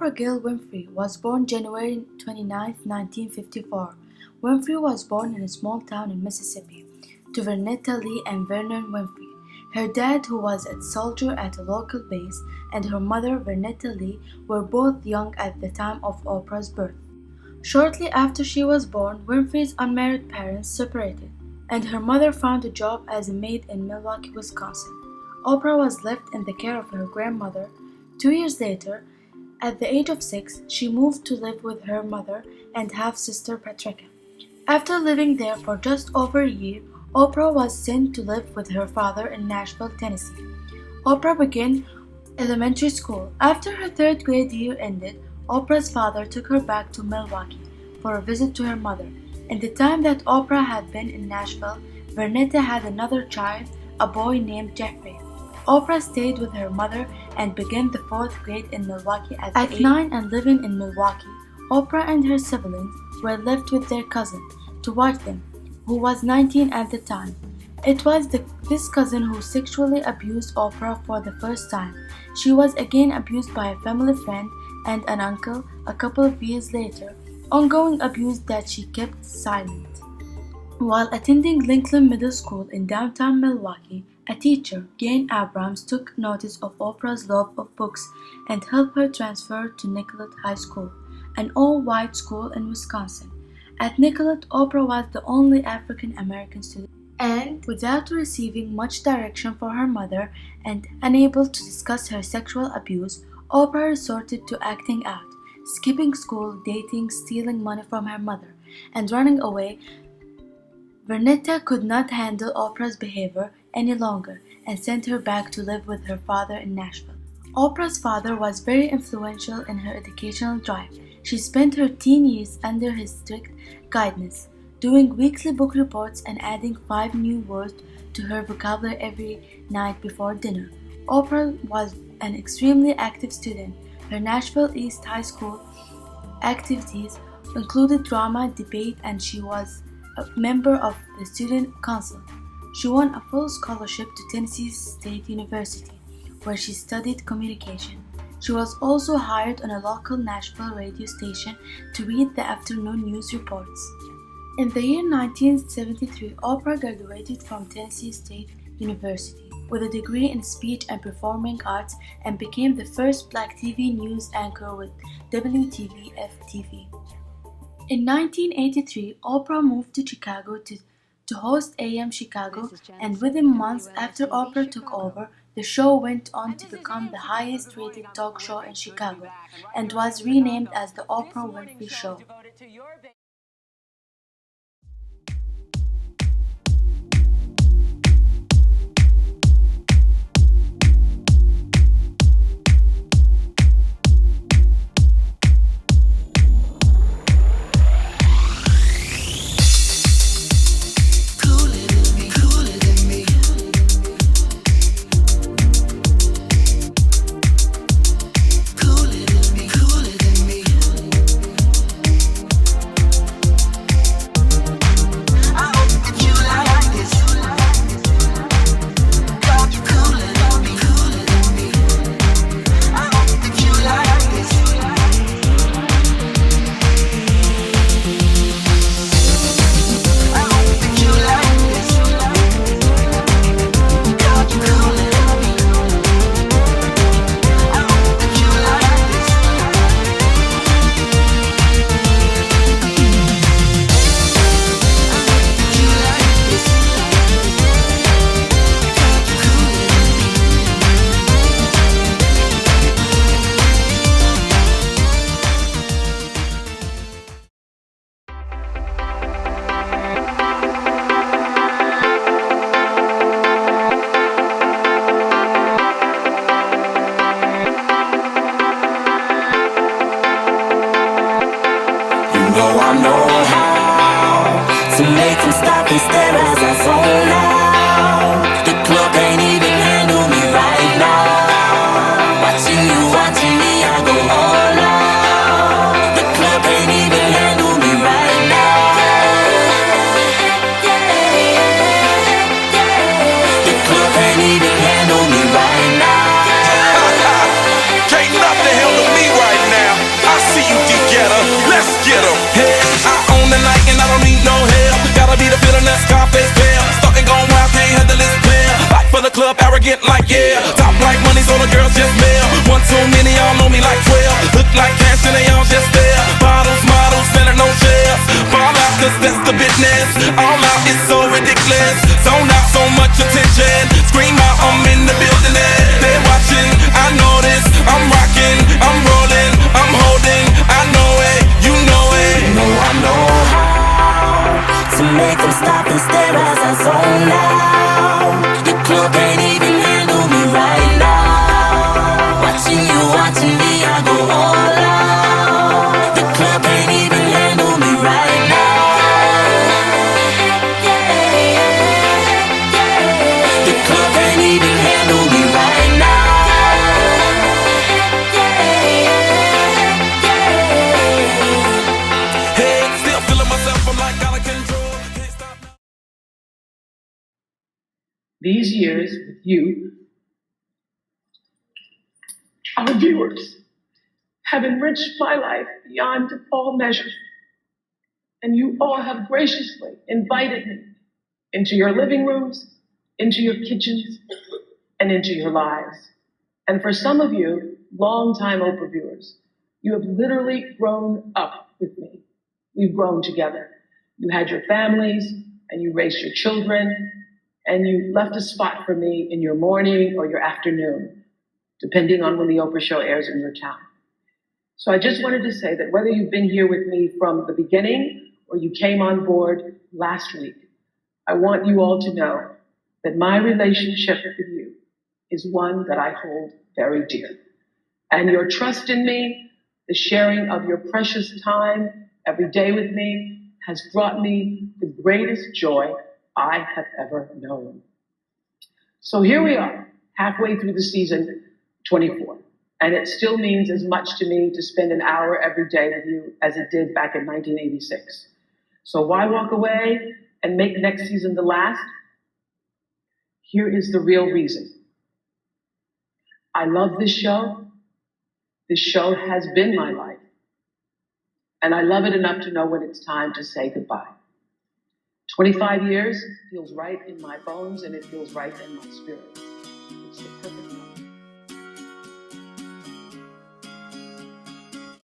Oprah Gail Winfrey was born January 29, 1954. Winfrey was born in a small town in Mississippi to Vernetta Lee and Vernon Winfrey. Her dad, who was a soldier at a local base, and her mother, Vernetta Lee, were both young at the time of Oprah's birth. Shortly after she was born, Winfrey's unmarried parents separated, and her mother found a job as a maid in Milwaukee, Wisconsin. Oprah was left in the care of her grandmother. 2 years later, at the age of 6, she moved to live with her mother and half-sister Patricia. After living there for just over a year, Oprah was sent to live with her father in Nashville, Tennessee. Oprah began elementary school. After her third grade year ended, Oprah's father took her back to Milwaukee for a visit to her mother. In the time that Oprah had been in Nashville, Vernetta had another child, a boy named Jeffrey. Oprah stayed with her mother and began the fourth grade in Milwaukee at 9 and living in Milwaukee. Oprah and her siblings were left with their cousin to watch them, who was 19 at the time. It was this cousin who sexually abused Oprah for the first time. She was again abused by a family friend and an uncle a couple of years later, ongoing abuse that she kept silent. While attending Lincoln Middle School in downtown Milwaukee, a teacher, Jane Abrams, took notice of Oprah's love of books and helped her transfer to Nicollet High School, an all-white school in Wisconsin. At Nicollet, Oprah was the only African American student, and without receiving much direction from her mother and unable to discuss her sexual abuse, Oprah resorted to acting out, skipping school, dating, stealing money from her mother, and running away. Vernetta could not handle Oprah's behavior any longer and sent her back to live with her father in Nashville. Oprah's father was very influential in her educational drive. She spent her teen years under his strict guidance, doing weekly book reports and adding 5 new words to her vocabulary every night before dinner. Oprah was an extremely active student. Her Nashville East High School activities included drama, debate, and she was a member of the student council. She won a full scholarship to Tennessee State University, where she studied communication. She was also hired on a local Nashville radio station to read the afternoon news reports. In the year 1973, Oprah graduated from Tennessee State University with a degree in speech and performing arts and became the first Black TV news anchor with WTVF-TV. In 1983, Oprah moved to Chicago to host AM Chicago, and within months after Oprah took over, the show went on to become the highest-rated talk show in Chicago and was renamed as The Oprah Winfrey Show. I know how to make them stop and stare as I zone out. The club can't even handle me right now. Watching me, I go all out. The club can't even handle me right now. The club can't even handle me right now. Can't nothing handle me right now. get like yeah. Top like money, so the girls just mail. One too many, y'all know me like 12. Look like cash and they all just there. Bottles, models, selling no shares. Fall out, cause that's the business. All out is so ridiculous. Zone out, so much attention. Scream out, I'm in the building. They're watching, I know this. I'm rocking, I'm rolling, I'm holding. I know it, you know it. You know I know how to make them stop and stare as I zone out. The club can't even handle me right now. Watching me, I go all out. The club can't even handle me right now. The club can't even handle me right now. Hey, still feeling myself, I'm like out of control. Can't stop now. These years with you, our viewers, have enriched my life beyond all measure. And you all have graciously invited me into your living rooms, into your kitchens, and into your lives. And for some of you, longtime Oprah viewers, you have literally grown up with me. We've grown together. You had your families, and you raised your children, and you left a spot for me in your morning or your afternoon, depending on when the Oprah show airs in your town. So I just wanted to say that whether you've been here with me from the beginning or you came on board last week, I want you all to know that my relationship with you is one that I hold very dear. And your trust in me, the sharing of your precious time every day with me, has brought me the greatest joy I have ever known. So here we are, halfway through the season 24. And it still means as much to me to spend an hour every day with you as it did back in 1986. So why walk away and make next season the last? Here is the real reason. I love this show. This show has been my life. And I love it enough to know when it's time to say goodbye. 25 years feels right in my bones and it feels right in my spirit. It's the perfect